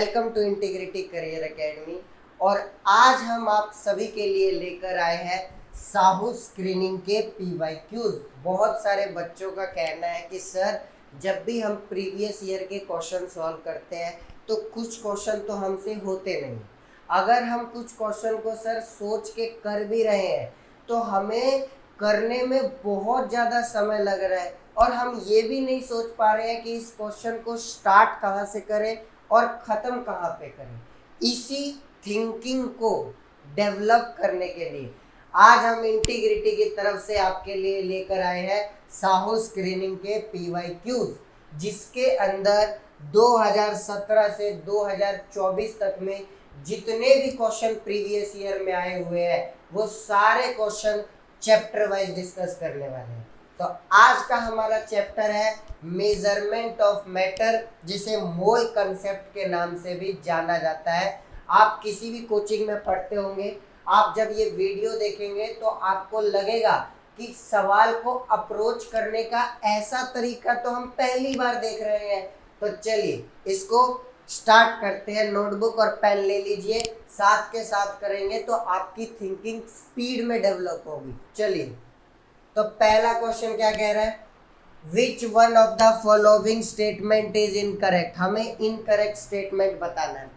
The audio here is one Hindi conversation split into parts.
Welcome to integrity career academy. और आज हम आप सभी के लिए लेकर आए हैं साहू स्क्रीनिंग के PYQs। बहुत सारे बच्चों का कहना है कि सर जब भी हम प्रीवियस ईयर के क्वेश्चन सॉल्व करते हैं तो कुछ क्वेश्चन तो हमसे होते नहीं। अगर हम कुछ क्वेश्चन को सर सोच के कर भी रहे हैं तो हमें करने में बहुत ज़्यादा समय लग रहा है और हम ये भी नहीं सोच पा रहे हैं कि इस क्वेश्चन को स्टार्ट कहाँ से करें और ख़त्म कहाँ पे करें। इसी थिंकिंग को डेवलप करने के लिए आज हम इंटीग्रिटी की तरफ से आपके लिए लेकर आए हैं साहू स्क्रीनिंग के PYQs, जिसके अंदर 2017 से 2024 तक में जितने भी क्वेश्चन प्रीवियस ईयर में आए हुए हैं वो सारे क्वेश्चन चैप्टर वाइज डिस्कस करने वाले हैं। तो आज का हमारा चैप्टर है मेजरमेंट ऑफ मैटर, जिसे मोल कंसेप्ट के नाम से भी जाना जाता है। आप किसी भी कोचिंग में पढ़ते होंगे, आप जब ये वीडियो देखेंगे तो आपको लगेगा कि सवाल को अप्रोच करने का ऐसा तरीका तो हम पहली बार देख रहे हैं। तो चलिए इसको स्टार्ट करते हैं। नोटबुक और पेन ले लीजिए, साथ के साथ करेंगे तो आपकी थिंकिंग स्पीड में डेवलप होगी। चलिए, तो पहला क्वेश्चन क्या कह रहा है, which one of the following statement is incorrect. हमें इनकरेक्ट स्टेटमेंट बताना है।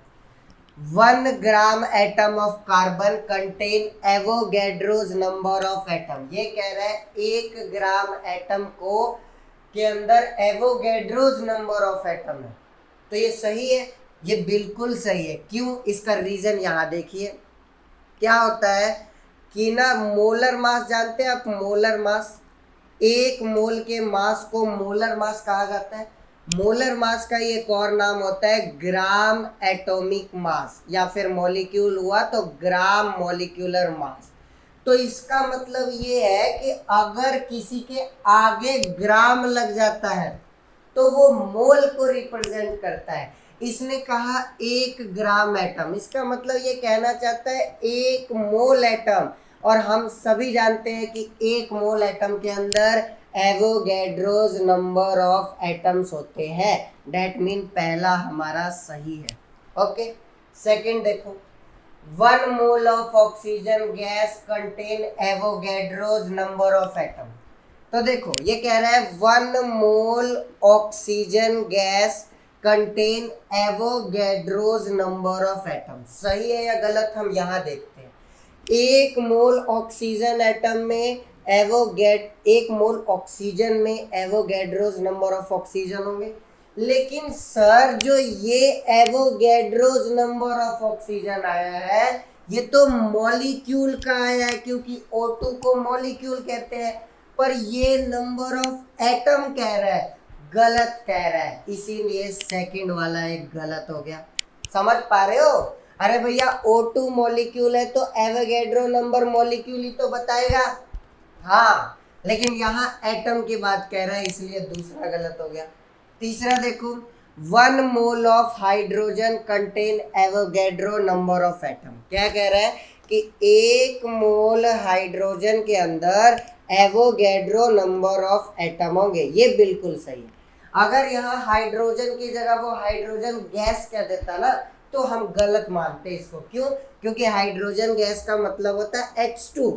1 gram atom of carbon contain Avogadro's number of atom. ये कह रहा है 1 ग्राम एटम को के अंदर एवोगैड्रोज नंबर ऑफ एटम है। तो ये सही है, ये बिल्कुल सही है। क्यों? इसका रीजन यहाँ देखिए। क्या होता है कि ना, मोलर मास जानते हैं आप? मोलर मास, एक मोल के मास को मोलर मास कहा जाता है। मोलर मास का एक और नाम होता है ग्राम एटॉमिक मास, या फिर मॉलिक्यूल हुआ तो ग्राम मॉलिक्यूलर मास। तो इसका मतलब ये है कि अगर किसी के आगे ग्राम लग जाता है तो वो मोल को रिप्रेजेंट करता है। इसने कहा 1 ग्राम एटम, इसका मतलब ये कहना चाहता है 1 मोल एटम। और हम सभी जानते हैं कि 1 मोल एटम के अंदर एवोगैड्रोज नंबर ऑफ एटम्स होते हैं। डेट मीन पहला हमारा सही है। ओके, सेकंड देखो, 1 mole of oxygen gas contain Avogadro's number of atom. तो देखो ये कह रहा है 1 मोल oxygen gas contain Avogadro's number of atom. सही है या गलत, हम यहाँ देखते हैं। 1 मोल ऑक्सीजन एटम में 1 मोल ऑक्सीजन में एवोगैड्रोज नंबर ऑफ ऑक्सीजन होंगे। लेकिन सर जो ये एवोगैड्रोज नंबर ऑफ ऑक्सीजन आया है ये तो मॉलिक्यूल का आया है, क्योंकि O2 को मॉलिक्यूल कहते हैं। पर ये नंबर ऑफ एटम कह रहा है, गलत कह रहा है, इसीलिए सेकंड वाला एक गलत हो गया। समझ पा रहे हो? अरे भैया O2 मॉलिक्यूल है तो एवोगैड्रो नंबर मॉलिक्यूल ही तो बताएगा। हाँ, लेकिन यहाँ एटम की बात कह रहा है, इसलिए दूसरा गलत हो गया। तीसरा देखो, 1 mole of hydrogen contain Avogadro number of atom. क्या कह रहा है कि 1 मोल हाइड्रोजन के अंदर एवोगैड्रो नंबर ऑफ एटम होंगे। ये बिल्कुल सही है। अगर यहाँ हाइड्रोजन की जगह वो हाइड्रोजन गैस कह देता ना तो हम गलत मानते इसको। क्यों? क्योंकि हाइड्रोजन गैस का मतलब होता है H2,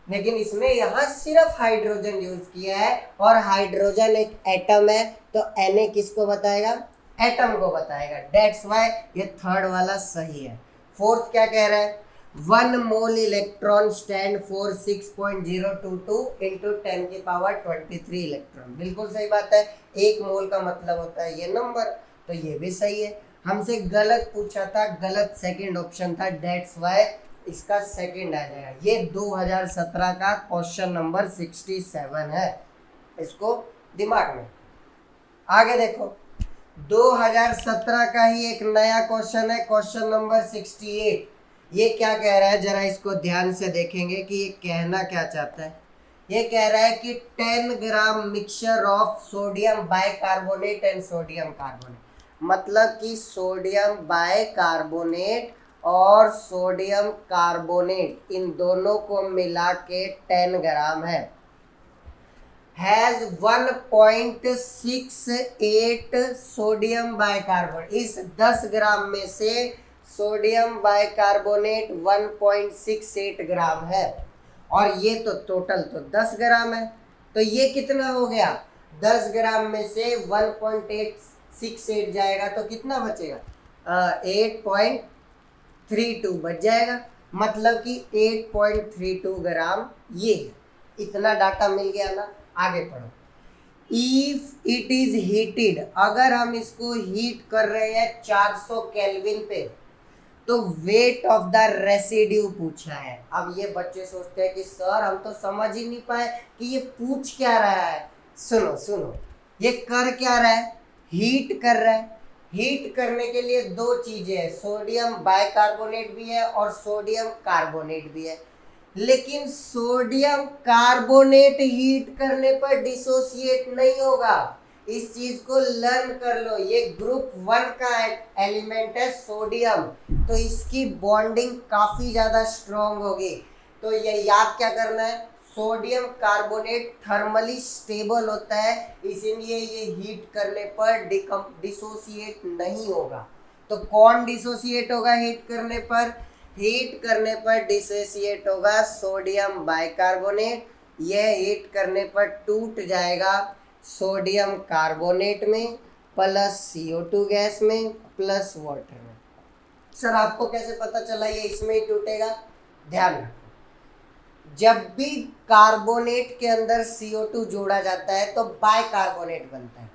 लेकिन इसमें यहाँ सिर्फ हाइड्रोजन यूज किया है। और हाइड्रोजन एक एटम है तो Na किसको बताएगा? एटम को बताएगा। डेट्स वाई ये थर्ड वाला सही है। फोर्थ क्या कह रहा है, 1 मोल इलेक्ट्रॉन स्टैंड फॉर 6.022 इंटू 10 की पावर 23 इलेक्ट्रॉन। बिल्कुल सही बात है, 1 मोल का मतलब होता है ये नंबर, तो ये भी सही है। हमसे गलत पूछा था, गलत सेकंड ऑप्शन था, डेट्स वाई इसका सेकंड आ जाएगा। ये 2017 का क्वेश्चन नंबर 67 है, इसको दिमाग में। आगे देखो, 2017 का ही एक नया क्वेश्चन है, क्वेश्चन नंबर 68। ये क्या कह रहा है, जरा इसको ध्यान से देखेंगे कि ये कहना क्या चाहता है। ये कह रहा है कि 10 gram mixture of sodium bicarbonate and sodium carbonate, मतलब कि सोडियम बाइकार्बोनेट और सोडियम कार्बोनेट इन दोनों को मिला के 10 ग्राम है, हैज 1.68 सोडियम बाइकार्बोनेट। इस 10 ग्राम में से सोडियम बाइकार्बोनेट 1.68 ग्राम है, और ये तो टोटल तो 10 ग्राम है। तो ये कितना हो गया, 10 ग्राम में से 1.868 जाएगा तो कितना बचेगा, 8.32 बच जाएगा। मतलब कि 8.32 ग्राम ये है। इतना डाटा मिल गया ना। आगे पढ़ो। इफ इट इज हीटेड, अगर हम इसको हीट कर रहे हैं 400 केल्विन पे, तो वेट ऑफ द रेसिड्यू पूछा है। अब ये बच्चे सोचते हैं कि सर हम तो समझ ही नहीं पाए कि ये पूछ क्या रहा है। सुनो सुनो, ये कर क्या रहा है, हीट कर रहा है। हीट करने के लिए दो चीजें हैं, सोडियम बाइकार्बोनेट भी है और सोडियम कार्बोनेट भी है। लेकिन सोडियम कार्बोनेट हीट करने पर डिसोसिएट नहीं होगा। इस चीज को लर्न कर लो। ये ग्रुप 1 का एलिमेंट है सोडियम, तो इसकी बॉन्डिंग काफी ज्यादा स्ट्रॉन्ग होगी। तो ये याद क्या करना है, सोडियम कार्बोनेट थर्मली स्टेबल होता है, इसीलिए ये हीट करने पर डिसोसिएट नहीं होगा। तो कौन डिसोसिएट होगा हीट करने पर, हीट करने पर डिसोसिएट होगा सोडियम बाइकार्बोनेट। यह हीट करने पर टूट जाएगा सोडियम कार्बोनेट में प्लस CO2 गैस में प्लस वाटर में। सर आपको कैसे पता चला ये इसमें ही टूटेगा? ध्यान रखो, जब भी कार्बोनेट के अंदर CO2 जोड़ा जाता है तो बाइकार्बोनेट बनता है।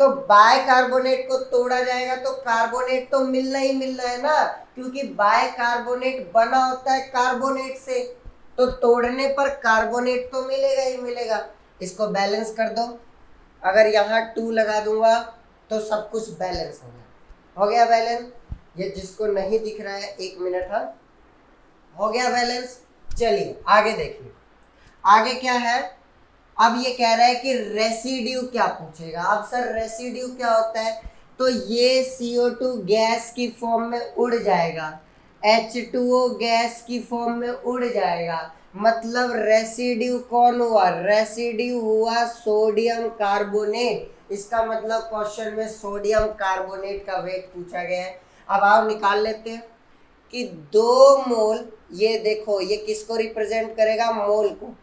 तो बाइकार्बोनेट को तोड़ा जाएगा तो कार्बोनेट तो मिलना ही मिलना है ना, क्योंकि बाइकार्बोनेट बना होता है कार्बोनेट से। तो तोड़ने पर कार्बोनेट तो मिलेगा ही मिलेगा। इसको बैलेंस कर दो। अगर यहाँ 2 लगा दूंगा तो सब कुछ बैलेंस हो गया। हो गया बैलेंस? ये जिसको नहीं दिख रहा है 1 मिनट, हाँ हो गया बैलेंस। चलिए आगे देखिए, आगे क्या है। अब ये कह रहा है कि रेसिड्यू क्या पूछेगा। अब सर रेसिड्यू क्या होता है, तो ये CO2 गैस की फॉर्म में उड़ जाएगा, H2O गैस की फॉर्म में उड़ जाएगा। मतलब रेसिड्यू कौन हुआ, रेसिड्यू हुआ सोडियम कार्बोनेट। इसका मतलब क्वेश्चन में सोडियम कार्बोनेट का वेट पूछा गया है। अब आओ निकाल लेते हैं कि 2 मोल, ये देखो ये किसको रिप्रेजेंट करेगा, मोल को।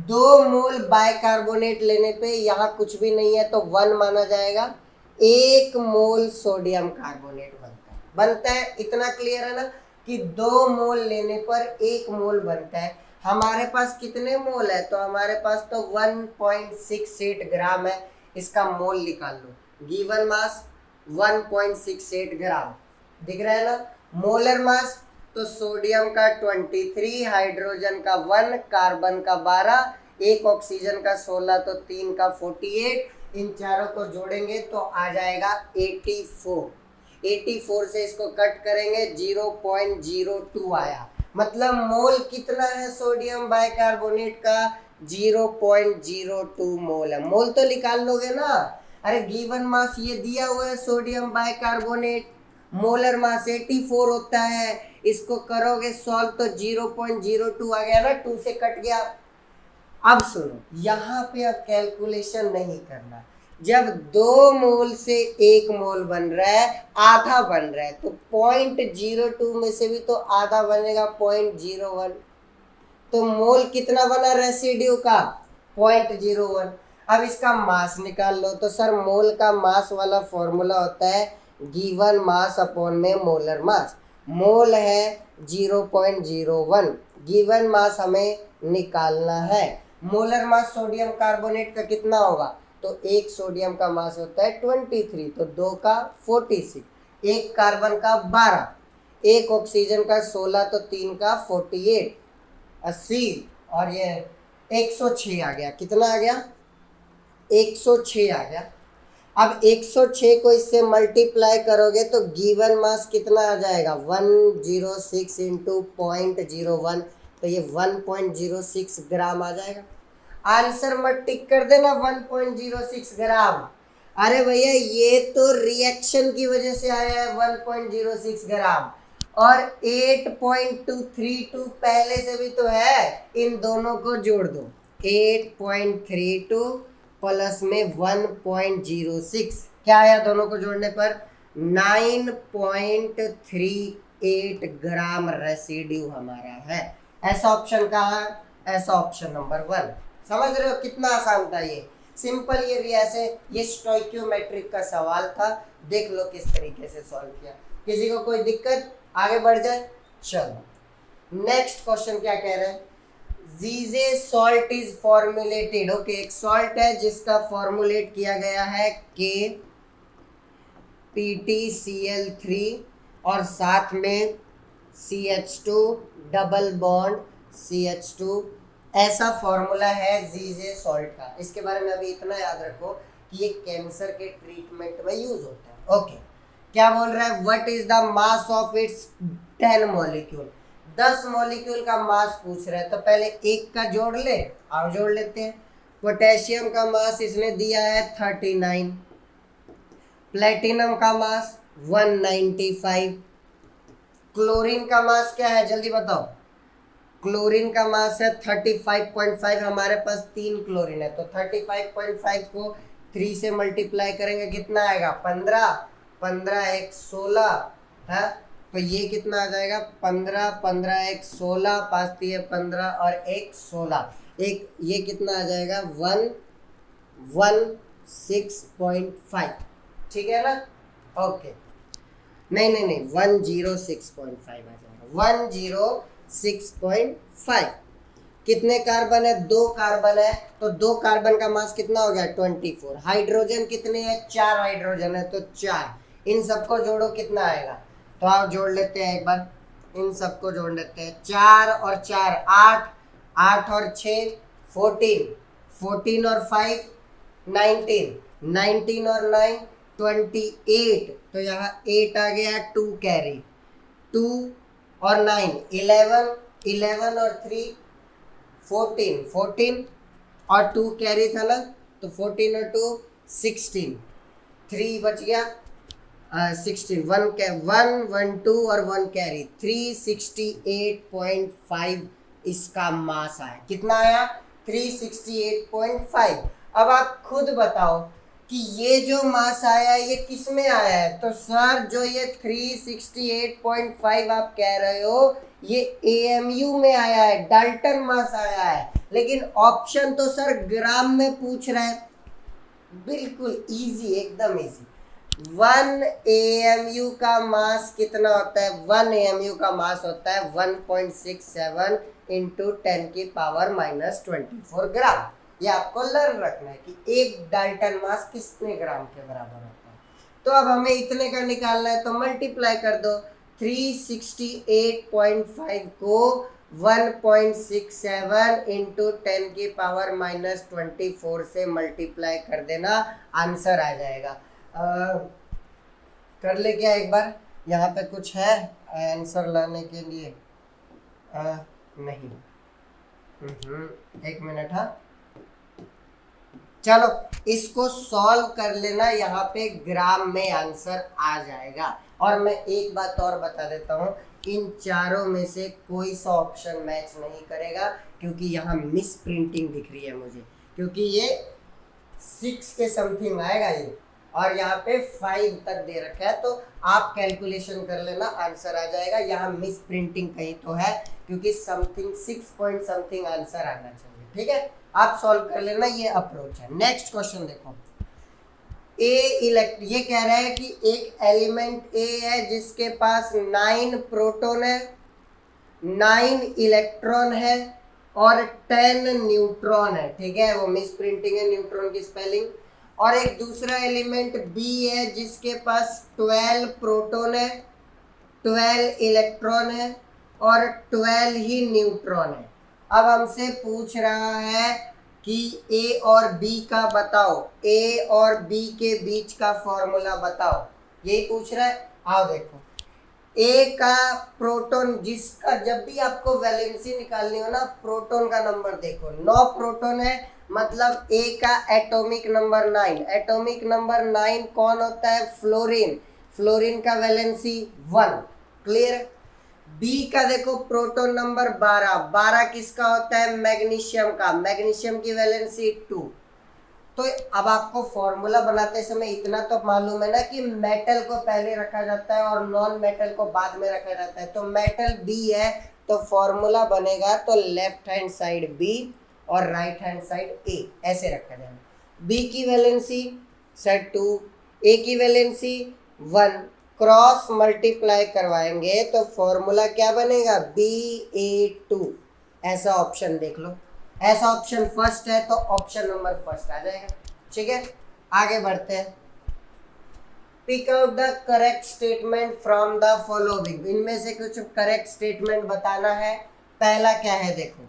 2 मोल बाइकार्बोनेट लेने पे यहाँ कुछ भी नहीं है तो 1 माना जाएगा। 1 मोल सोडियम कार्बोनेट बनता है। इतना क्लियर है ना कि 2 मोल लेने पर 1 मोल बनता है। हमारे पास कितने मोल है, तो हमारे पास तो 1.68 ग्राम है। इसका मोल निकाल लो। गिवन मास 1.68 ग्राम दिख रहा है ना। मोलर मास तो सोडियम का 23, हाइड्रोजन का 1, कार्बन का 12, एक ऑक्सीजन का 16, तो 3 का 48। इन चारों को जोड़ेंगे तो आ जाएगा 84। 84 से इसको कट करेंगे 0.02 आया। मतलब मोल कितना है सोडियम बाइकार्बोनेट का, 0.02 मोल है। मोल तो निकाल लोगे ना। अरे गिवन मास ये दिया हुआ है सोडियम बाइकार्बोनेट, मोलर मास 84 होता है। इसको करोगे सॉल्व तो 0.02 आ गया ना, 2 से कट गया। अब सुनो, यहाँ पे अब कैलकुलेशन नहीं करना। जब 2 मोल से 1 मोल बन रहा है, आधा बन रहा है, तो 0.02 में से भी तो आधा बनेगा 0.01। तो मोल कितना बना रेसिड्यू का, 0.01। अब इसका मास निकाल लो। तो सर मोल का मास वाला फॉर्मूला होता है गिवन मास अपॉन में मोलर मास। मोल है 0.01, गिवन मास हमें निकालना है। मोलर मास सोडियम कार्बोनेट का कितना होगा, तो 1 सोडियम का मास होता है 23, तो 2 का 46, 1 कार्बन का 12, 1 ऑक्सीजन का 16, तो 3 का 48, 80, और ये 106 आ गया। कितना आ गया, 106 आ गया। अब 106 को इससे मल्टीप्लाई करोगे तो गिवन मास कितना आ जाएगा, 106 इंटू 0.01, तो ये 1.06 ग्राम आ जाएगा। आंसर मत टिक कर देना 1.06 ग्राम। अरे भैया ये तो रिएक्शन की वजह से आया है 1.06 ग्राम, और 8.232 पहले से भी तो है। इन दोनों को जोड़ दो, 8.32 प्लस में 1.06, क्या आया दोनों को जोड़ने पर 9.38 ग्राम रेसिड्यू हमारा है। ऐसा ऑप्शन कहाँ है? ऐसा ऑप्शन नंबर 1। समझ रहे हो कितना आसान था ये, सिंपल। ये भी ऐसे, ये स्टोइकियोमेट्रिक का सवाल था, देख लो किस तरीके से सॉल्व किया। किसी को कोई दिक्कत? आगे बढ़ जाए। चलो नेक्स्ट क्वेश्चन क्या कह रहे हैं? जीजे सॉल्ट इज फॉर्मुलेटेड। ओके, एक सॉल्ट है जिसका फॉर्मुलेट किया गया है KPtCl3 और साथ में CH2 डबल बॉन्ड CH2, ऐसा फॉर्मूला है जीजे सॉल्ट का। इसके बारे में अभी इतना याद रखो कि ये कैंसर के ट्रीटमेंट में यूज होता है। ओके, क्या बोल रहा है? What is the mass of its 10 molecule. 10 molecule का मास पूछ रहा है, तो पहले एक का जोड़ ले, और जोड़ लेते हैं। पोटेशियम का मास इसने दिया है 39, प्लेटिनम का मास 195, क्लोरीन का मास क्या है जल्दी बताओ? क्लोरीन का मास है 35.5, हमारे पास 3 क्लोरीन है, तो 35.5 को 3 से मल्टीप्लाई करेंगे, कितना आएगा? 15, 15 एक 16 है, तो ये कितना आ जाएगा? 15, 15 एक 16, 5 3 15 और एक 16, एक ये कितना आ जाएगा? 116.5, ठीक है ना? ओके, नहीं नहीं नहीं, 106.5 आ जाएगा, 106.5। कितने कार्बन है? 2 कार्बन है, तो 2 कार्बन का मास कितना हो गया? 24। हाइड्रोजन कितने हैं? 4 हाइड्रोजन है, तो 4। इन सबको जोड़ो, कितना आएगा? तो आप जोड़ लेते हैं एक बार, इन सबको जोड़ लेते हैं। 4 और 4 8, 8 और 6 14, 14 और 5 19, 19 और 9 28, तो यहाँ 8 आ गया, 2 कैरी, 2 और 9 11, 11 और 3 14, 14 और 2 कैरी था ना, तो 14 और 2 16, 3 बच गया 16, 1 1 2 और 1 कैरी, 368.5 इसका मास आया। कितना आया? 368.5। अब आप खुद बताओ कि ये जो मास आया ये किस में आया है? तो सर जो ये 368.5 आप कह रहे हो ये AMU में आया है, डाल्टन मास आया है, लेकिन ऑप्शन तो सर ग्राम में पूछ रहा है। बिल्कुल इजी, एकदम इजी। 1 AMU का मास कितना होता है? 1 AMU का मास होता है 1.67 इंटू 10 की पावर -24 ग्राम। ये आपको लर्न रखना है कि एक डाल्टन मास कितने ग्राम के बराबर होता है। तो अब हमें इतने का निकालना है, तो मल्टीप्लाई कर दो। 368.5 को 1.67 इंटू 10 की पावर -24 से मल्टीप्लाई कर देना, आंसर आ जाएगा। कर ले क्या एक बार? यहाँ पे कुछ है आंसर लाने के लिए? नहीं, एक मिनट। हाँ चलो इसको सॉल्व कर लेना, यहाँ पे ग्राम में आंसर आ जाएगा। और मैं एक बात और बता देता हूँ, इन चारों में से कोई सा ऑप्शन मैच नहीं करेगा, क्योंकि यहाँ मिस प्रिंटिंग दिख रही है मुझे, क्योंकि ये 6 के समथिंग आएगा ये, और यहाँ पे 5 तक दे रखा है, तो आप कैलकुलेशन कर लेना, आंसर आ जाएगा। यहाँ मिस प्रिंटिंग कहीं तो है, क्योंकि समथिंग 6 पॉइंट समथिंग आंसर आना चाहिए। ठीक है, आप सॉल्व कर लेना, ये अप्रोच है। नेक्स्ट क्वेश्चन देखो, ये कह रहा है कि एक एलिमेंट ए है जिसके पास 9 प्रोटॉन है, 9 इलेक्ट्रॉन है और 10 न्यूट्रॉन है। ठीक है, वो मिस प्रिंटिंग है न्यूट्रॉन की स्पेलिंग। और एक दूसरा एलिमेंट बी है जिसके पास 12 प्रोटॉन है, 12 इलेक्ट्रॉन है और 12 ही न्यूट्रॉन है। अब हमसे पूछ रहा है कि ए और बी का बताओ, ए और बी के बीच का फॉर्मूला बताओ, यही पूछ रहा है। आओ देखो, ए का प्रोटॉन, जिसका जब भी आपको वैलेंसी निकालनी हो ना, प्रोटॉन का नंबर देखो, 9 प्रोटॉन है, मतलब ए का एटॉमिक नंबर 9। एटॉमिक नंबर 9 कौन होता है? फ्लोरीन। फ्लोरीन का वैलेंसी 1। क्लियर। बी का देखो प्रोटॉन नंबर 12। 12 किसका होता है? मैग्नीशियम का। मैग्नीशियम की वैलेंसी 2। तो अब आपको फॉर्मूला बनाते समय इतना तो मालूम है ना कि मेटल को पहले रखा जाता है और नॉन मेटल को बाद में रखा जाता है। तो मेटल बी है तो फॉर्मूला बनेगा तो लेफ्ट हैंड साइड बी और राइट हैंड साइड ए, ऐसे रखा जाएगा। बी की वैलेंसी सेट 2, ए की वैलेंसी 1, क्रॉस मल्टीप्लाई करवाएंगे तो फॉर्मूला क्या बनेगा BA2। ऐसा ऑप्शन देख लो, ऐसा ऑप्शन फर्स्ट है तो ऑप्शन नंबर फर्स्ट आ जाएगा। ठीक है, आगे बढ़ते हैं। Pick out the correct statement from the following, इनमें से कुछ करेक्ट स्टेटमेंट बताना है। पहला क्या है देखो,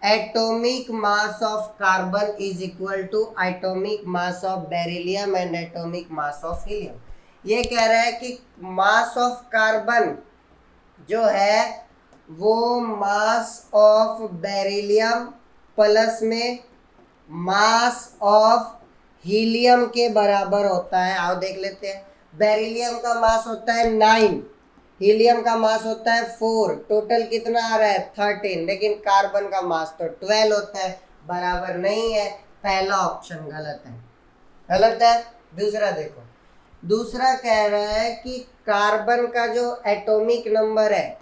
atomic mass of carbon is equal to atomic mass of beryllium and atomic mass of helium. ये कह रहा है कि मास ऑफ कार्बन जो है वो मास ऑफ बेरिलियम प्लस में मास ऑफ हीलियम के बराबर होता है। आओ देख लेते हैं। बेरिलियम का मास होता है 9, हीलियम का मास होता है 4, टोटल कितना आ रहा है 13, लेकिन कार्बन का मास तो 12 होता है, बराबर नहीं है। पहला ऑप्शन गलत है, गलत है। दूसरा देखो, दूसरा कह रहा है कि कार्बन का जो एटॉमिक नंबर है,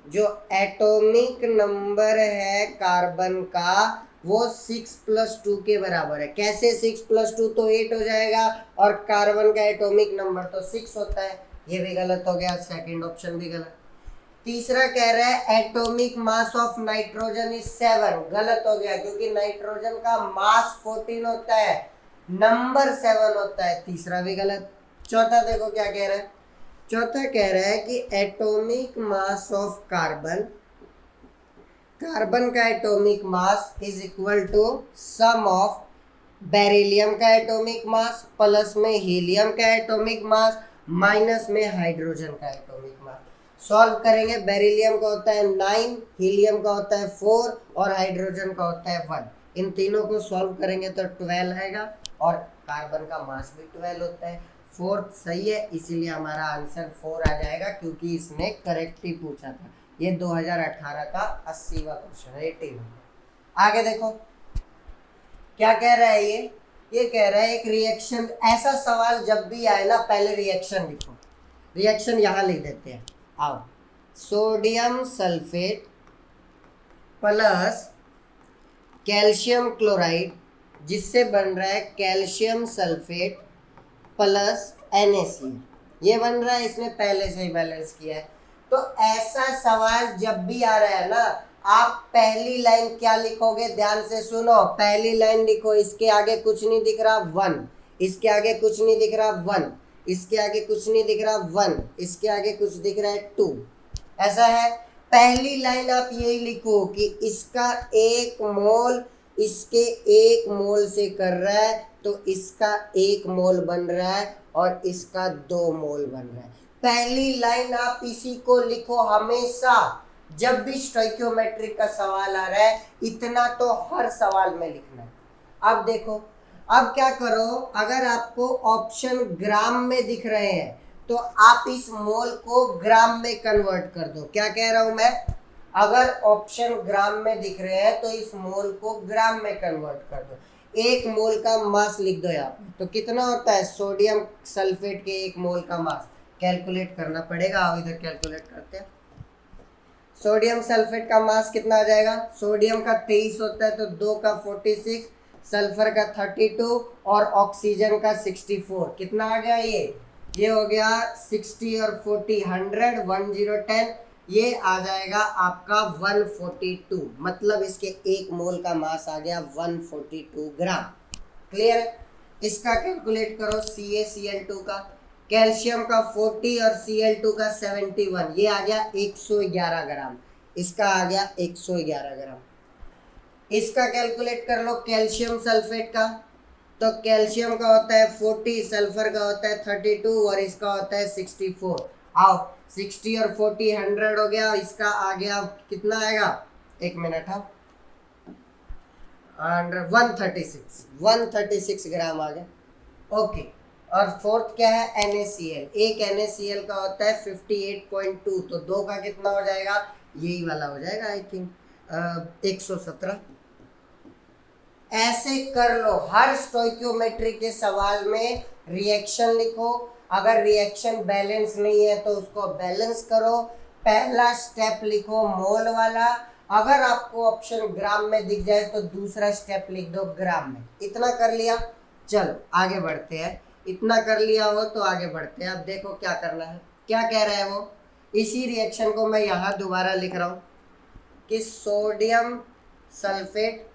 जो एटॉमिक नंबर है कार्बन का वो 6 + 2 के बराबर है। कैसे 6 + 2, तो 8 हो जाएगा और कार्बन का एटॉमिक नंबर तो 6 होता है। ये भी गलत हो गया, सेकंड ऑप्शन भी गलत। तीसरा कह रहा है atomic mass of nitrogen is 7, गलत हो गया क्योंकि नाइट्रोजन का मास 14 होता है, नंबर 7 होता है, तीसरा भी गलत। चौथा देखो क्या कह रहा है, चौथा कह रहा है कि atomic mass of carbon, carbon का atomic mass is equal to sum of beryllium का एटॉमिक मास प्लस में हीलियम का एटॉमिक मास माइनस में हाइड्रोजन का एटॉमिक मास। सॉल्व करेंगे, बेरिलियम का होता है 9, हीलियम का होता है 4 और हाइड्रोजन का होता है 1। इन तीनों को सॉल्व करेंगे तो 12 आएगा और कार्बन का मास भी 12 होता है। फोर्थ सही है, इसीलिए हमारा आंसर 4 आ जाएगा क्योंकि इसने करेक्ट ही पूछा था। ये 2018 का 80वां क्वेश्चन है, 80 नंबर। आगे देखो क्या कह रहा है ये कह रहा है एक रिएक्शन, ऐसा सवाल जब भी आए ना पहले रिएक्शन लिखो। रिएक्शन यहाँ लिख देते हैं, आओ। Sodium sulphate plus calcium chloride जिससे बन रहा है कैल्शियम सल्फेट प्लस NaCl, ये बन रहा है, इसने पहले से ही बैलेंस किया है। तो ऐसा सवाल जब भी आ रहा है ना, आप पहली लाइन क्या लिखोगे, ध्यान से सुनो। पहली लाइन लिखो, इसके आगे कुछ नहीं दिख रहा 1, इसके आगे कुछ नहीं दिख रहा 1, इसके आगे कुछ नहीं दिख रहा 1, इसके आगे कुछ दिख रहा है 2, ऐसा है। पहली लाइन आप यही लिखो कि इसका 1 मोल इसके 1 मोल से कर रहा है तो इसका 1 मोल बन रहा है और इसका 2 मोल बन रहा है। पहली लाइन आप इसी को लिखो हमेशा, जब भी स्टोइकियोमेट्रिक का सवाल आ रहा है, इतना तो हर सवाल में लिखना है। अब देखो, अब क्या करो, अगर आपको ऑप्शन ग्राम में दिख रहे हैं तो आप इस मोल को ग्राम में कन्वर्ट कर दो। क्या कह रहा हूं मैं, अगर ऑप्शन ग्राम में दिख रहे हैं तो इस मोल को ग्राम में कन्वर्ट कर दो। 1 मोल का मास लिख दो यहाँ पे, तो कितना होता है सोडियम सल्फेट के 1 मोल का मास, कैलकुलेट करना पड़ेगा। अब इधर कैलकुलेट करते हैं। सोडियम सल्फेट का मास कितना आ जाएगा, सोडियम का 23 होता है तो 2 का 46, सल्फर का 32 और ऑक्सीजन का 64। कितना आ गया ये हो गया 60 और 40 100, 1010, ये आ जाएगा आपका 142। मतलब इसके 1 मोल का मास आ गया 142 ग्राम। क्लियर, इसका कैलकुलेट करो CaCl2 का, कैल्शियम का 40 और Cl2 का 71, ये आ गया 111 ग्राम, इसका आ गया 111 ग्राम। इसका कैलकुलेट कर लो कैल्शियम सल्फेट का, तो कैल्शियम का होता है 40, सल्फर का होता है 32 और इसका होता है 64। आओ 60 और 40 100 हो गया, इसका आ गया कितना आएगा, 1 मिनट, हाँ 136 ग्राम आ गया। ओके, और फोर्थ क्या है NaCl, एक NaCl का होता है 58.2, तो 2 का कितना हो जाएगा, यही वाला हो जाएगा आई थिंक 117। ऐसे कर लो, हर स्टोइकियोमेट्री के सवाल में रिएक्शन लिखो, अगर रिएक्शन बैलेंस नहीं है तो उसको बैलेंस करो, पहला स्टेप लिखो मोल वाला, अगर आपको ऑप्शन ग्राम में दिख जाए तो दूसरा स्टेप लिख दो ग्राम में। इतना कर लिया, चलो आगे बढ़ते हैं। इतना कर लिया हो तो आगे बढ़ते हैं। अब देखो क्या करना है, क्या कह रहा है वो, इसी रिएक्शन को मैं यहाँ दोबारा लिख रहा हूँ कि सोडियम सल्फेट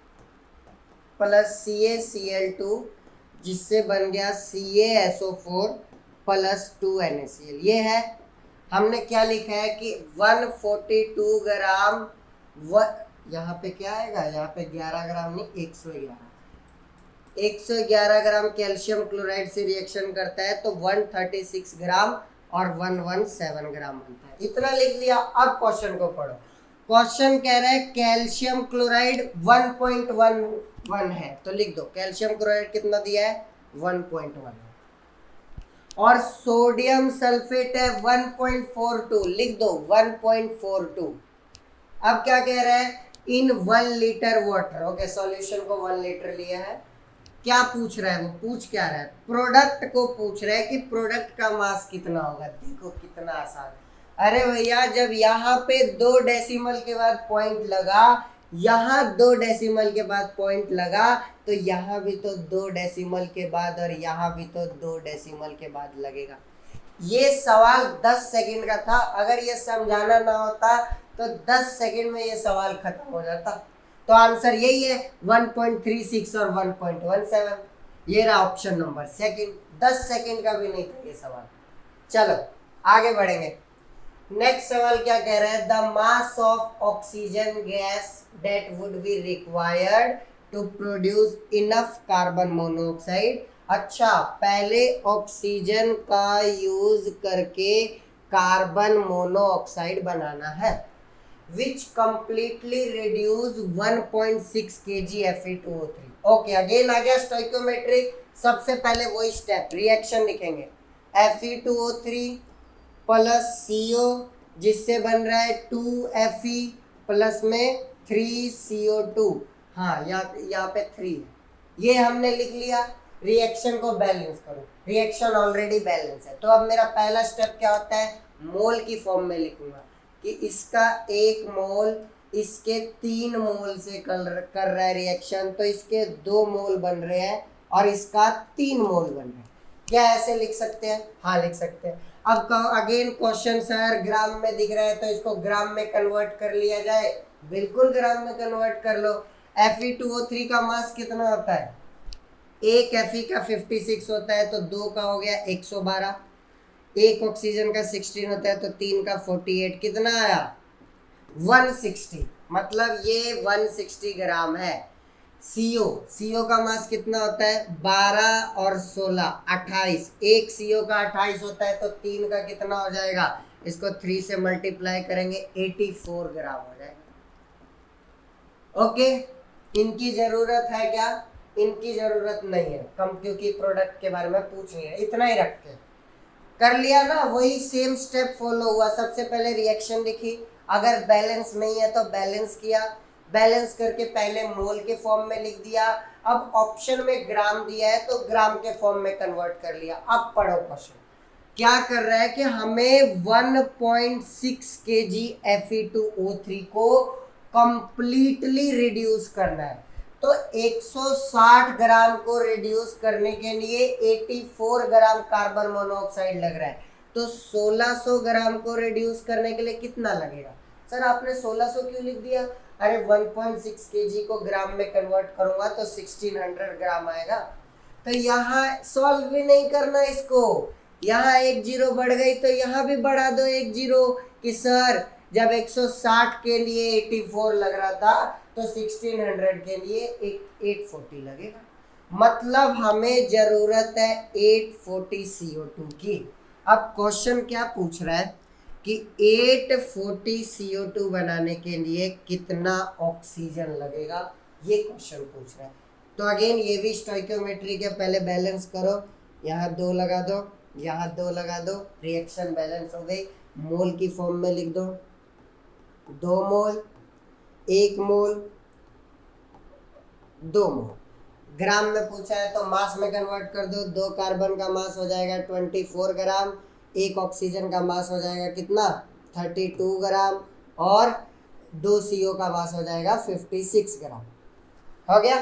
प्लस CaCl2 जिससे बन गया CaSO4 प्लस 2NaCl। ये है, हमने क्या लिखा है कि 142 ग्राम यहाँ पे क्या आएगा, यहाँ पे 11 ग्राम नहीं 111 ग्राम कैल्शियम क्लोराइड से रिएक्शन करता है तो 136 ग्राम और 117 ग्राम बनता है। इतना लिख लिया। अब क्वेश्चन को पढ़ो। क्वेश्चन कह रहा है कैल्शियम क्लोराइड 1.11 है, तो लिख दो कैल्शियम क्लोराइड कितना दिया है 1.1, और सोडियम सल्फेट है 1.42, लिख दो 1.42। अब क्या कह रहा है, इन 1 लीटर वाटर, ओके सॉल्यूशन को 1 लीटर लिया है। क्या पूछ रहा है वो, पूछ क्या रहा है, प्रोडक्ट को पूछ रहा है कि प्रोडक्ट का मास कितना होगा। देखो कितना आसान, अरे भैया जब यहाँ पे 2 डेसिमल के बाद पॉइंट लगा, यहाँ 2 डेसिमल के बाद पॉइंट लगा, तो यहाँ भी तो 2 डेसिमल के बाद और यहाँ भी तो 2 डेसिमल के बाद लगेगा। ये सवाल 10 सेकंड का था, अगर ये समझाना ना होता तो 10 सेकंड में ये सवाल खत्म हो जाता। तो आंसर यही है 1.36 और 1.17। ये रहा ऑप्शन नंबर सेकंड, 10 सेकंड का भी नहीं था ये सवाल। चलो आगे बढ़ेंगे। नेक्स्ट सवाल क्या कह रहा है, the mass of oxygen gas that would be required to produce enough carbon monoxide. अच्छा, पहले ऑक्सीजन का यूज करके कार्बन मोनोऑक्साइड बनाना है, which completely reduce 1.6 kg Fe2O3। Okay again आ गया स्टोइकियोमेट्रिक। सबसे पहले वही स्टेप, रिएक्शन लिखेंगे Fe2O3 प्लस CO जिससे बन रहा है 2Fe प्लस में 3CO2। हाँ यहाँ पे 3 है, ये हमने लिख लिया। रिएक्शन को बैलेंस करो, रिएक्शन ऑलरेडी बैलेंस है, तो अब मेरा पहला स्टेप क्या होता है, मोल की फॉर्म में लिखूंगा कि इसका 1 मोल इसके 3 मोल से कर रहा है रिएक्शन, तो इसके 2 मोल बन रहे हैं और इसका 3 मोल बन रहे हैं। क्या ऐसे लिख सकते हैं? हाँ लिख सकते हैं। अब अगेन क्वेश्चन सर ग्राम में दिख रहा है तो इसको ग्राम में कन्वर्ट कर लिया जाए, बिल्कुल ग्राम में कन्वर्ट कर लो। Fe2O3 का मास कितना होता है, एक Fe का 56 होता है तो 2 का हो गया 112, एक ऑक्सीजन का 16 होता है तो 3 का 48, कितना आया 160, मतलब ये 160 ग्राम है। CO का मास कितना होता है 12 और 16 28, एक CO का 28 होता है तो 3 का कितना हो जाएगा, इसको 3 से मल्टीप्लाई करेंगे 84 ग्राम हो जाएगा। ओके, इनकी जरूरत है क्या, इनकी जरूरत नहीं है कम, क्योंकि प्रोडक्ट के बारे में पूछ नहीं है। इतना ही रख के कर लिया ना, वही सेम स्टेप फॉलो हुआ। सबसे पहले रिएक्शन लिखी, अगर बैलेंस नहीं है तो बैलेंस किया, बैलेंस करके पहले मोल के फॉर्म में लिख दिया। अब ऑप्शन में ग्राम दिया है तो ग्राम के फॉर्म में कन्वर्ट कर लिया। अब पढ़ो क्वेश्चन क्या कर रहा है कि हमें 1.6 kg Fe2O3 को कंप्लीटली रिड्यूस करना है। तो 160 ग्राम को रिड्यूस करने के लिए 84 ग्राम कार्बन मोनोऑक्साइड लग रहा है, तो 1600 ग्राम को रिड्यूस करने के लिए कितना लगेगा। सर आपने 1600 क्यों लिख दिया, अरे 1.6 kg को ग्राम में कन्वर्ट करूंगा तो 1600 ग्राम आएगा। तो यहाँ सॉल्व भी नहीं करना इसको, यहाँ एक जीरो बढ़ गई तो यहाँ भी बढ़ा दो एक जीरो, कि सर जब 160 के लिए 84 लग रहा था तो 1600 के लिए 840 लगेगा। मतलब हमें जरूरत है 840 CO2 की। अब क्वेश्चन क्या पूछ रहा है कि 840 CO2 बनाने के लिए कितना ऑक्सीजन लगेगा, ये क्वेश्चन पूछ रहा है। तो अगेन ये भी स्टोइकियोमेट्री के पहले बैलेंस करो, यहाँ 2 लगा दो, यहाँ 2 लगा दो, रिएक्शन बैलेंस हो गई। मोल की फॉर्म में लिख दो, 2 मोल 1 मोल 2 मोल, ग्राम में पूछा है तो मास में कन्वर्ट कर दो। 2 कार्बन का मास हो जाएगा 24 ग्राम, 1 ऑक्सीजन का मास हो जाएगा कितना 32 ग्राम, और 2 CO का मास हो जाएगा 56 ग्राम। हो गया।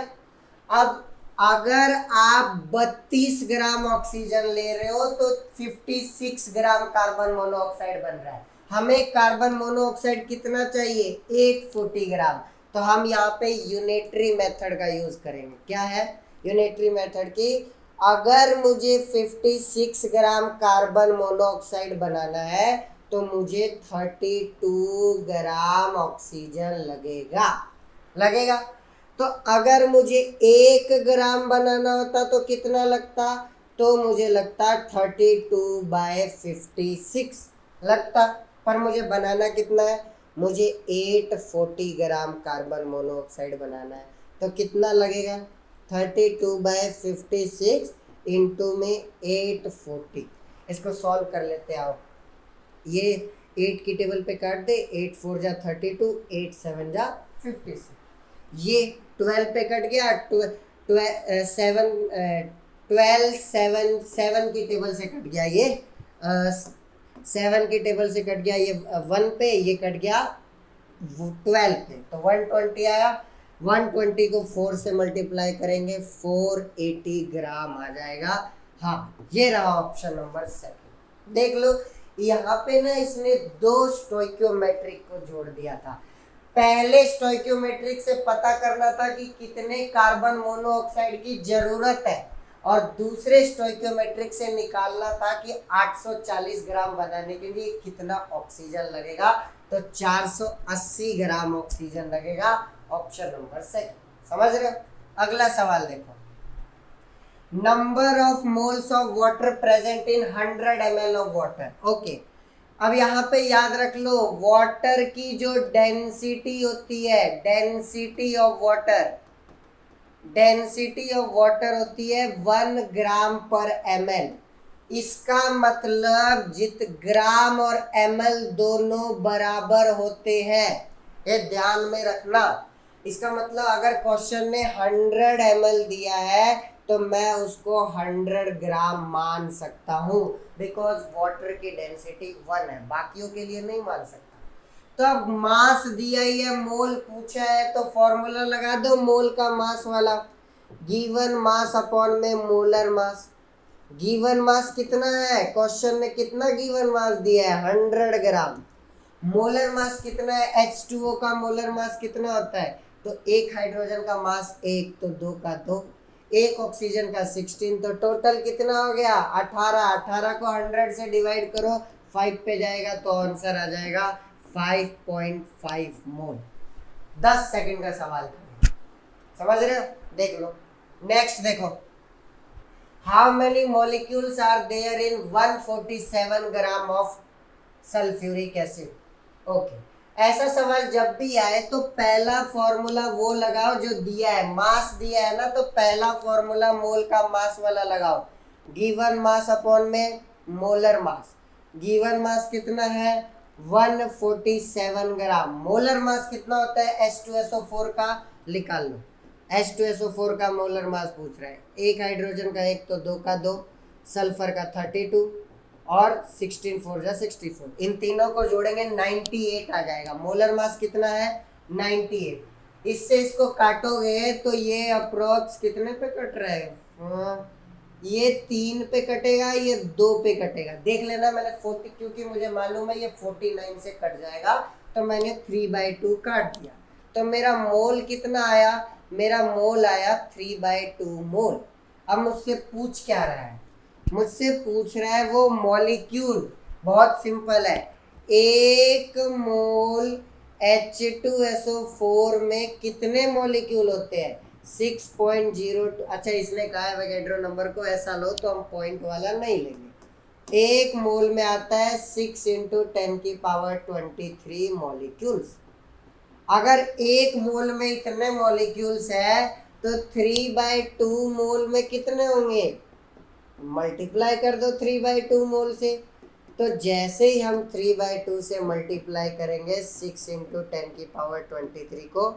अब अगर आप 32 ग्राम ऑक्सीजन ले रहे हो तो 56 ग्राम कार्बन मोनोऑक्साइड बन रहा है। हमें कार्बन मोनोऑक्साइड कितना चाहिए 840 ग्राम। तो हम यहाँ पे यूनिटरी मेथड का यूज करेंगे। क्या है यूनिटरी मेथड की, अगर मुझे 56 ग्राम कार्बन मोनोऑक्साइड बनाना है तो मुझे 32 ग्राम ऑक्सीजन लगेगा। तो अगर मुझे 1 ग्राम बनाना होता तो कितना लगता, तो मुझे लगता 32/56 लगता, पर मुझे बनाना कितना है, मुझे 840 ग्राम कार्बन मोनोऑक्साइड बनाना है। तो कितना लगेगा 32/56 इंटू में 840। इसको सॉल्व कर लेते आओ। ये 8 की टेबल पे काट दे, 8 4 जा 32, 8 7 जा 56। ये 12 पे कट गया, 7 की टेबल से कट गया, ये 7 की टेबल से कट गया, ये 1 पे, ये कट गया 12 पे, तो 120 आया। 120 को 4 से मल्टीप्लाई करेंगे 480 ग्राम आ जाएगा। हाँ, ये रहा ऑप्शन नंबर 7। देख लो यहाँ पे ना इसने 2 स्टोइकियोमेट्रिक को जोड़ दिया था। पहले स्टोइकियोमेट्रिक से पता करना था कि कितने कार्बन मोनोऑक्साइड की जरूरत है, और दूसरे स्टोइकियोमेट्रिक से निकालना था कि 840 ग्राम बनाने के लिए कितना ऑक्सीजन लगेगा। तो 480 ग्राम ऑक्सीजन लगेगा। ऑप्शन नंबर 7 समझ रहे हो। अगला सवाल देखो, number of moles of water present in 100 ml of water. Okay, अब यहाँ पे याद रख लो, वाटर की जो डेंसिटी होती है, डेंसिटी ऑफ वाटर होती है 1 ग्राम पर ml। इसका मतलब जित ग्राम और ml दोनों बराबर होते हैं, ये ध्यान में रखना। इसका मतलब अगर क्वेश्चन ने 100 ml दिया है तो मैं उसको 100 ग्राम मान सकता हूँ, बिकॉज वाटर की डेंसिटी 1 है, बाकियों के लिए नहीं मान सकता। तो अब मास दिया ही है, मोल पूछा है, तो फॉर्मूला लगा दो मोल का मास वाला, गिवन मास अपॉन में मोलर मास। गिवन मास कितना है, क्वेश्चन ने कितना गिवन मास दिया है 100 ग्राम। मोलर मास कितना है, H2O का मोलर मास कितना होता है, तो एक हाइड्रोजन का मास 1, तो 2 का 2, एक ऑक्सीजन का 16, तो टोटल कितना हो गया 18। 18 को 100 से डिवाइड करो, 5 पे जाएगा तो आंसर आ जाएगा 5.5 मोल। 10 सेकंड का सवाल समझ रहे हो। देख लो नेक्स्ट, देखो how many molecules are there in 147 gram of sulphuric acid. Okay, ऐसा सवाल जब भी आए तो पहला फॉर्मूला वो लगाओ जो दिया है, मास दिया है ना, तो पहला फॉर्मूला मोल का मास वाला लगाओ, गिवन मास अपॉन में मोलर मास। गिवन मास कितना है 147 ग्राम। मोलर मास कितना होता है H2SO4 का, निकाल लो। H2SO4 का मोलर मास पूछ रहा है, एक हाइड्रोजन का 1, तो 2 का 2, सल्फर का 32 और 16 4 जा 64, इन तीनों को जोड़ेंगे 98 आ जाएगा। मोलर मास कितना है 98। इससे इसको काटोगे तो ये अप्रोक्स कितने पे कट रहा है, ये 3 पे कटेगा, ये 2 पे कटेगा। देख लेना, मैंने 40, क्योंकि मुझे मालूम है ये 49 से कट जाएगा, तो मैंने 3/2 काट दिया। तो मेरा मोल कितना आया, मेरा मोल आया 3/2 मोल। अब मुझसे पूछ क्या रहा है, मुझसे पूछ रहा है वो मॉलिक्यूल। बहुत सिंपल है, 1 मोल H2SO4 में कितने मॉलिक्यूल होते हैं 6.02। अच्छा, इसने कहा है वोगैड्रो नंबर को ऐसा लो तो हम पॉइंट वाला नहीं लेंगे। 1 मोल में आता है 6 × 10⁻23 मॉलिक्यूल्स। अगर 1 मोल में इतने मॉलिक्यूल्स है तो 3/2 मोल में कितने होंगे, मल्टीप्लाई कर दो 3/2 मोल से। तो जैसे ही हम 3/2 से मल्टीप्लाई करेंगे 6 × 10⁻23 को,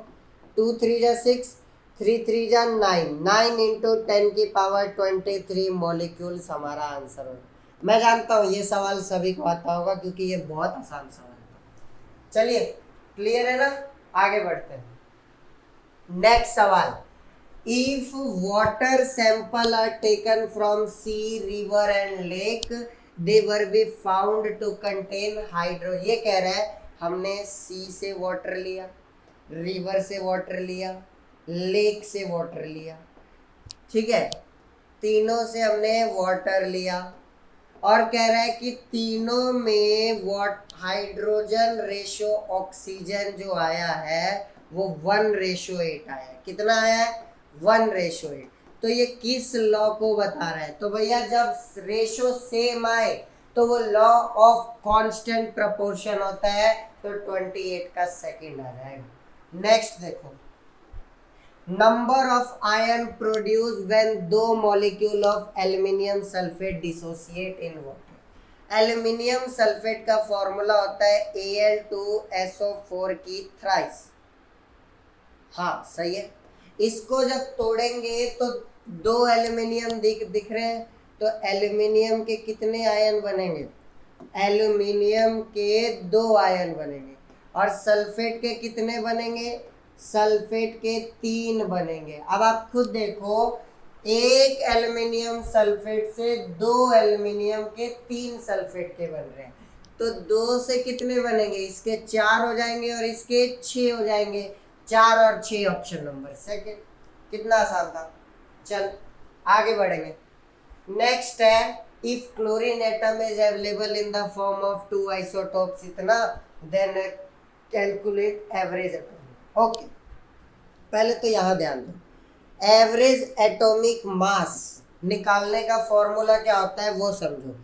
2 3 जा 6, 3 3 जा 9, 9 इंटू 10⁻23 मॉलिक्यूल्स हमारा आंसर होगा। मैं जानता हूँ ये सवाल सभी को आता होगा क्योंकि ये बहुत आसान सवाल है। चलिए क्लियर है ना, आगे बढ़ते हैं। नेक्स्ट सवाल, if water sample are taken from sea, river and lake, they were be found to contain hydro. ये कह रहा है हमने सी से वाटर लिया, रिवर से वाटर लिया, लेक से वाटर लिया, ठीक है, तीनों से हमने वाटर लिया और कह रहा है कि तीनों में हाइड्रोजन रेशो ऑक्सीजन जो आया है वो 1:8 आया है। कितना आया है? 1:8। तो ये किस लॉ को बता रहा है? तो भैया जब रेशो सेम आए तो वो लॉ ऑफ कांस्टेंट प्रपोर्शन होता है, तो 28 का सेकंड आ जाएगा। नेक्स्ट देखो, number of ion produce when 2 molecule of aluminium sulphate dissociate in water. Aluminium sulphate का फॉर्मूला होता है Al2SO4 की थ्राइस। हाँ सही है। इसको जब तोड़ेंगे तो 2 एल्यूमिनियम दिख रहे हैं, तो एल्यूमिनियम के कितने आयन बनेंगे? एल्यूमिनियम के 2 आयन बनेंगे। और सल्फेट के कितने बनेंगे? सल्फेट के 3 बनेंगे। अब आप खुद देखो, एक एल्यूमिनियम सल्फेट से 2 एल्यूमिनियम के 3 सल्फेट के बन रहे हैं, तो 2 से कितने बनेंगे? इसके 4 हो जाएंगे और इसके 6 हो जाएंगे। 4 और 6 ऑप्शन नंबर सेकंड। कितना आसान था। चल आगे बढ़ेंगे। नेक्स्ट है, if chlorine atom is available in the form of 2 isotopes इतना, then calculate average atomic. Okay, पहले तो यहां ध्यान दो, एवरेज एटॉमिक मास निकालने का फॉर्मूला क्या होता है वो समझो।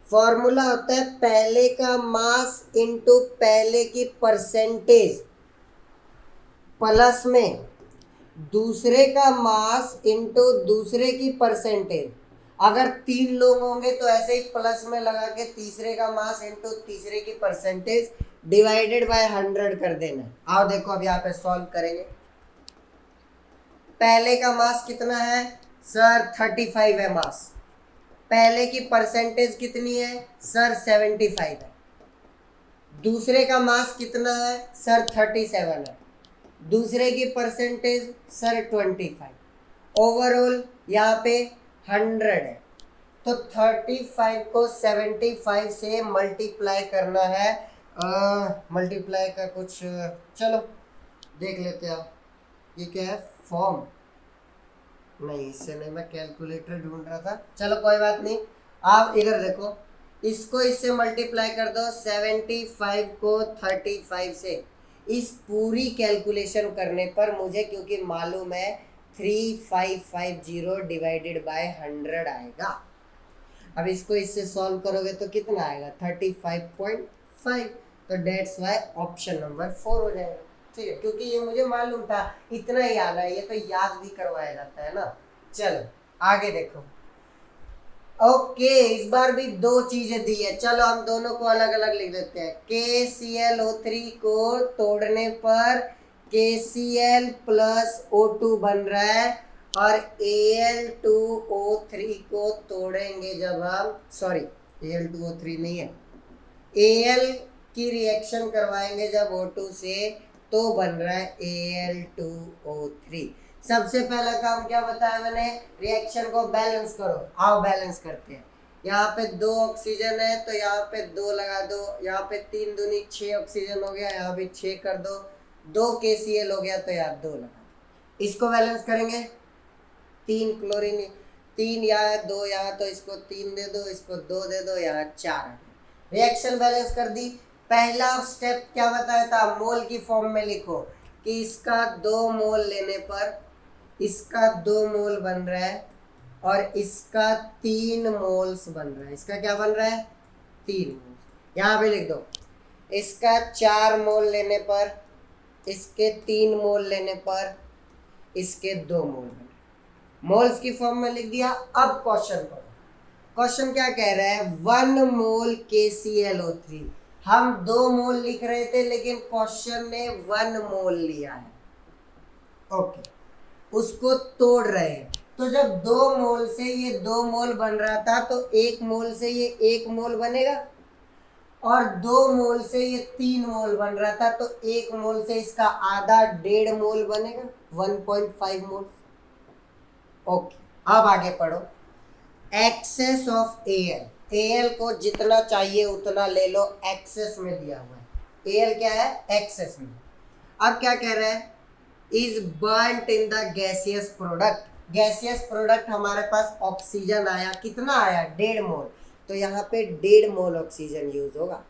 फॉर्मूला होता है पहले का मास इंटू पहले की परसेंटेज प्लस में दूसरे का मास इंटू दूसरे की परसेंटेज। अगर 3 लोग होंगे तो ऐसे ही प्लस में लगा के तीसरे का मास इंटू तीसरे की परसेंटेज डिवाइडेड बाय 100 कर देना। आओ देखो अब यहाँ पे सॉल्व करेंगे। पहले का मास कितना है सर? 35 है मास। पहले की परसेंटेज कितनी है सर? 75 है। दूसरे का मास कितना है सर? 37 है। दूसरे की परसेंटेज सर 25। ओवरऑल यहाँ पे 100 है, तो 35 को 75 से मल्टीप्लाई करना है। मल्टीप्लाई का कुछ चलो देख लेते हैं। ये क्या है? फॉर्म नहीं, इससे नहीं, मैं कैलकुलेटर ढूंढ रहा था। चलो कोई बात नहीं, आप इधर देखो, इसको इससे मल्टीप्लाई कर दो 75 को 35 से। इस पूरी कैलकुलेशन करने पर मुझे क्योंकि मालूम है 3550 डिवाइडेड बाय 100 आएगा। अब इसको इससे सॉल्व करोगे तो कितना आएगा? 35.5। तो डेट्स वाई ऑप्शन नंबर 4 हो जाएगा। ठीक है, क्योंकि ये मुझे मालूम था, इतना ही याद है, ये तो याद भी करवाया जाता है ना। चलो आगे देखो। ओके, इस बार भी 2 चीजें दी है, चलो हम दोनों को अलग अलग लिख देते हैं। KClO3 को तोड़ने पर KCl प्लस O2 बन रहा है, और Al2O3 को तोड़ेंगे जब हम, सॉरी Al2O3 नहीं है, Al की रिएक्शन करवाएंगे जब O2 से, तो बन रहा है Al2O3। सबसे पहला काम क्या बताया मैंने? रिएक्शन को बैलेंस करो। आओ बैलेंस करते हैं। यहाँ पे 2 ऑक्सीजन है तो यहाँ पे 2 लगा दो, यहाँ पे 3 दूनी 6 ऑक्सीजन हो गया, यहाँ भी 6 कर दो, 2 KCl हो गया तो यहाँ 2 लगा दो। इसको बैलेंस करेंगे, 3 क्लोरीन, 3 यहाँ 2 यहाँ, तो इसको 3 दे दो, इसको 2 दे दो, यहाँ 4। रिएक्शन बैलेंस कर दी। पहला स्टेप क्या बताया था? मोल की फॉर्म में लिखो कि इसका 2 मोल लेने पर इसका 2 मोल बन रहा है और इसका 3 मोल्स बन रहा है। इसका क्या बन रहा है? 3 मोल्स। यहाँ पे लिख दो, इसका 4 मोल लेने पर, इसके 3 मोल लेने पर, इसके 2 मोल बने। मोल्स की फॉर्म में लिख दिया। अब क्वेश्चन पढ़ो। क्वेश्चन क्या कह रहा है? 1 मोल KClO3। हम 2 मोल लिख रहे थे लेकिन क्वेश्चन ने 1 मोल लिया है। ओके, उसको तोड़ रहे हैं। तो जब 2 मोल से ये 2 मोल बन रहा था तो 1 मोल से ये 1 मोल बनेगा, और 2 मोल से ये 3 मोल बन रहा था तो 1 मोल से इसका आधा 1.5 मोल बनेगा, 1.5 मोल। ओके, अब आगे पढ़ो। एक्सेस ऑफ एल, एल को जितना चाहिए उतना ले लो, एक्सेस में दिया हुआ है। एल क्या है? एक्सेस में। अब क्या कह रहा है? Is burnt in the gaseous product. Gaseous product हमारे पास ऑक्सीजन आया, कितना आया? 1.5 मोल। तो यहाँ पे 1.5 मोल ऑक्सीजन यूज होगा।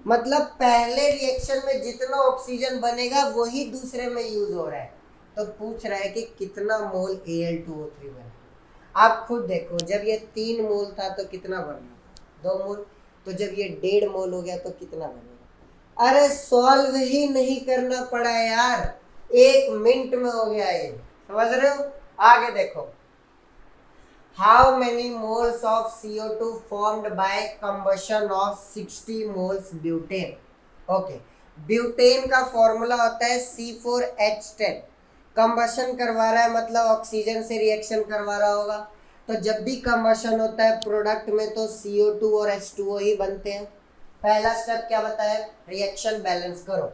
मतलब पहले रिएक्शन में जितना ऑक्सीजन बनेगा वही दूसरे में यूज हो रहा है। तो पूछ रहा है कि कितना मोल Al2O3 बना। आप खुद देखो, जब ये 3 मोल था तो कितना बना? 2 मोल। तो जब ये 1.5 मोल हो गया तो कितना बनेगा? अरे सॉल्व ही नहीं करना पड़ा यार, 1 मिनट में हो गया ये, समझ रहे हो? आगे देखो। How many moles of CO2 formed by combustion of 60 moles butane. Okay, butane का फॉर्मूला होता है C4H10। कंबशन करवा रहा है मतलब ऑक्सीजन से रिएक्शन करवा रहा होगा। तो जब भी कंबशन होता है प्रोडक्ट में तो CO2 और H2O ही बनते हैं। पहला स्टेप क्या बताया? रिएक्शन बैलेंस करो।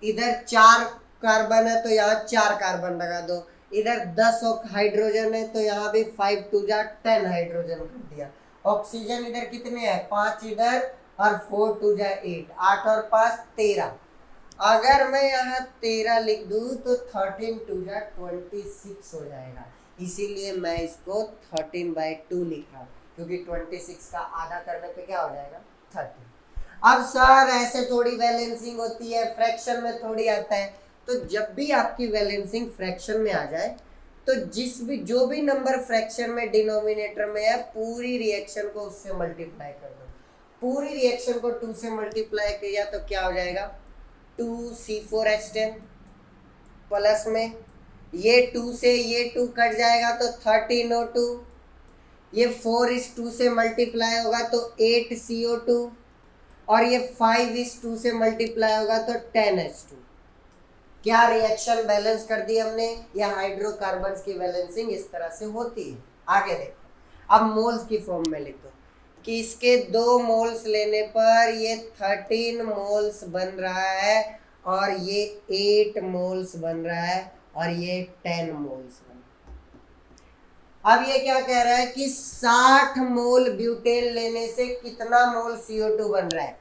इधर 4 कार्बन है तो यहाँ 4 कार्बन लगा दो, इधर 10 हाइड्रोजन है तो यहाँ भी 5 2 जा 10 हाइड्रोजन कर दिया। ऑक्सीजन इधर कितने हैं? 5 इधर और 4 2 जा 8, 8 और 5 13। अगर मैं यहाँ 13 लिख दूँ तो 13 2 जा 26 हो जाएगा। इसीलिए मैं इसको 13/2 लिख रहा हूँ, क्योंकि 26 का आधा करने पे क्या हो जाएगा? 30। अब सर ऐसे थोड़ी बैलेंसिंग होती है, फ्रैक्शन में थोड़ी आता है। तो जब भी आपकी बैलेंसिंग फ्रैक्शन में आ जाए तो जो भी नंबर फ्रैक्शन में डिनोमिनेटर में है, पूरी रिएक्शन को उससे मल्टीप्लाई कर दो। पूरी रिएक्शन को 2 से मल्टीप्लाई किया तो क्या हो जाएगा? 2C4H10 प्लस में ये 2 से ये 2 कट जाएगा तो 13O2, ये 4 इस 2 से मल्टीप्लाई होगा तो 8CO2, और ये 5 इस 2 से मल्टीप्लाई होगा तो 10H2। क्या रिएक्शन बैलेंस कर दी हमने? या हाइड्रोकार्बन्स की बैलेंसिंग इस तरह से होती है। आगे देखो, अब मोल्स की फॉर्म में लिख दो कि इसके 2 मोल्स लेने पर ये 13 मोल्स बन रहा है, और ये 8 मोल्स बन रहा है, और ये 10 मोल्स बन रहा है। अब ये क्या कह रहा है कि 60 मोल ब्यूटेन लेने से कितना मोल CO2 बन रहा है?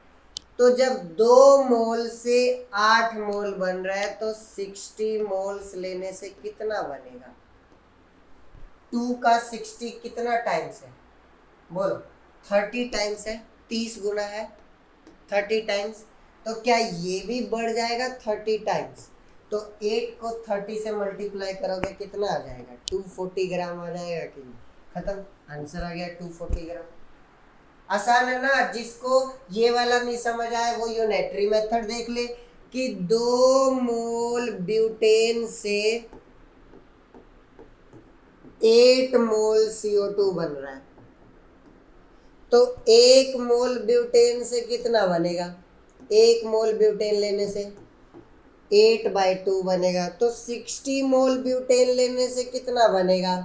तो जब 2 मोल से 8 मोल बन रहा है तो 60 मोल्स लेने से कितना बनेगा? 2 का 60 कितना टाइम्स है? बोलो। 30 टाइम्स है, 30 गुना है 30 टाइम्स। तो क्या ये भी बढ़ जाएगा 30 टाइम्स? तो 8 को 30 से मल्टीप्लाई करोगे कितना आ जाएगा? 240 ग्राम आ जाएगा कि नहीं? खत्म, आंसर आ गया 240 ग्राम। आसान है ना? जिसको ये वाला नहीं समझ आए वो यूनिटरी मेथड देख ले कि 2 मोल ब्यूटेन से 8 मोल CO2 बन रहा है, तो 1 मोल ब्यूटेन से कितना बनेगा? 1 मोल ब्यूटेन लेने से 8/2 बनेगा। तो 60 मोल ब्यूटेन लेने से कितना बनेगा?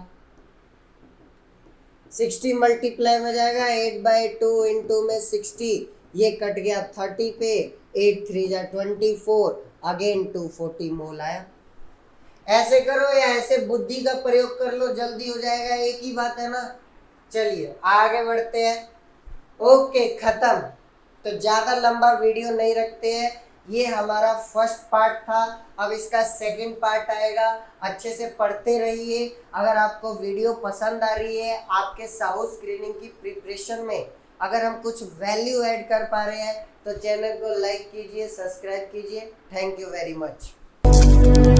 60 मल्टीप्लाई में जाएगा 8/2 इंटू में 60, ये कट गया 30 पे, 8 3 जा 24, अगेन 240 मोल आया। ऐसे करो या ऐसे बुद्धि का प्रयोग कर लो, जल्दी हो जाएगा, एक ही बात है ना। चलिए आगे बढ़ते हैं। ओके, खत्म। तो ज़्यादा लंबा वीडियो नहीं रखते हैं, ये हमारा फर्स्ट पार्ट था। अब इसका सेकंड पार्ट आएगा, अच्छे से पढ़ते रहिए। अगर आपको वीडियो पसंद आ रही है, आपके साहू स्क्रीनिंग की प्रिपरेशन में अगर हम कुछ वैल्यू ऐड कर पा रहे हैं तो चैनल को लाइक कीजिए, सब्सक्राइब कीजिए। Thank you very much.